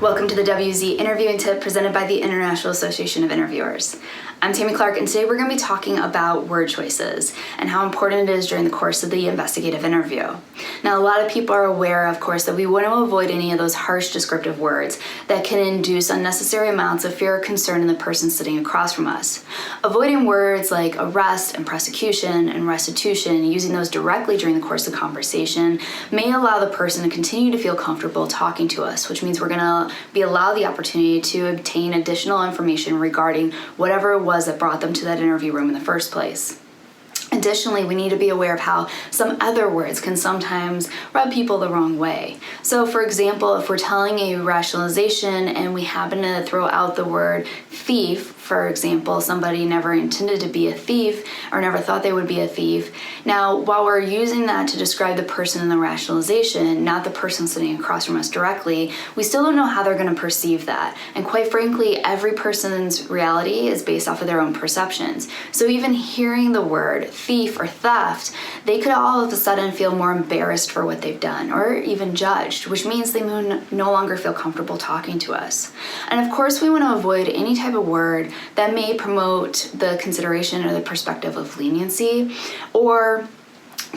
Welcome to the WZ Interviewing Tip presented by the International Association of Interviewers. I'm Tammy Clark, and today we're going to be talking about word choices and how important it is during the course of the investigative interview. Now, a lot of people are aware, of course, that we want to avoid any of those harsh descriptive words that can induce unnecessary amounts of fear or concern in the person sitting across from us. Avoiding words like arrest and prosecution and restitution, using those directly during the course of the conversation, may allow the person to continue to feel comfortable talking to us, which means we're going to be allowed the opportunity to obtain additional information regarding whatever it was that brought them to that interview room in the first place. Additionally, we need to be aware of how some other words can sometimes rub people the wrong way. So, for example, if we're telling a rationalization and we happen to throw out the word thief, for example, somebody never intended to be a thief or never thought they would be a thief. Now, while we're using that to describe the person in the rationalization, not the person sitting across from us directly, we still don't know how they're going to perceive that. And quite frankly, every person's reality is based off of their own perceptions. So even hearing the word thief or theft, they could all of a sudden feel more embarrassed for what they've done or even judged, which means they no longer feel comfortable talking to us. And of course, we want to avoid any type of word that may promote the consideration or the perspective of leniency or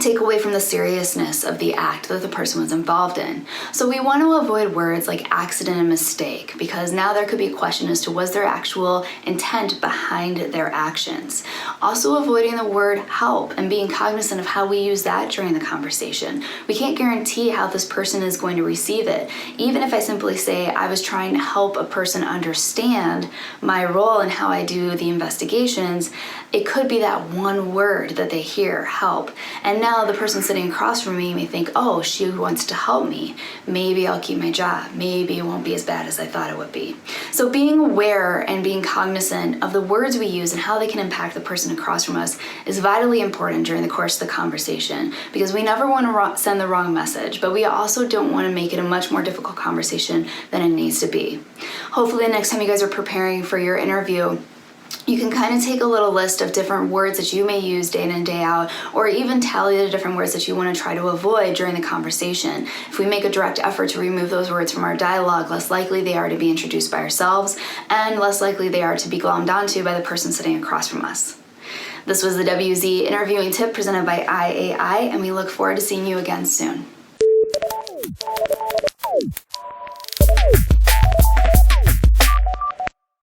take away from the seriousness of the act that the person was involved in. So we want to avoid words like accident and mistake, because now there could be a question as to was there actual intent behind their actions. Also avoiding the word help and being cognizant of how we use that during the conversation. We can't guarantee how this person is going to receive it. Even if I simply say I was trying to help a person understand my role and how I do the investigations, it could be that one word that they hear, help. And now the person sitting across from me may think, oh, she wants to help me. Maybe I'll keep my job. Maybe it won't be as bad as I thought it would be. So being aware and being cognizant of the words we use and how they can impact the person across from us is vitally important during the course of the conversation, because we never want to send the wrong message, but we also don't want to make it a much more difficult conversation than it needs to be. Hopefully the next time you guys are preparing for your interview, you can kind of take a little list of different words that you may use day in and day out, or even tally the different words that you want to try to avoid during the conversation. If we make a direct effort to remove those words from our dialogue, less likely they are to be introduced by ourselves, and less likely they are to be glommed onto by the person sitting across from us. This was the WZ Interviewing Tip presented by IAI, and we look forward to seeing you again soon.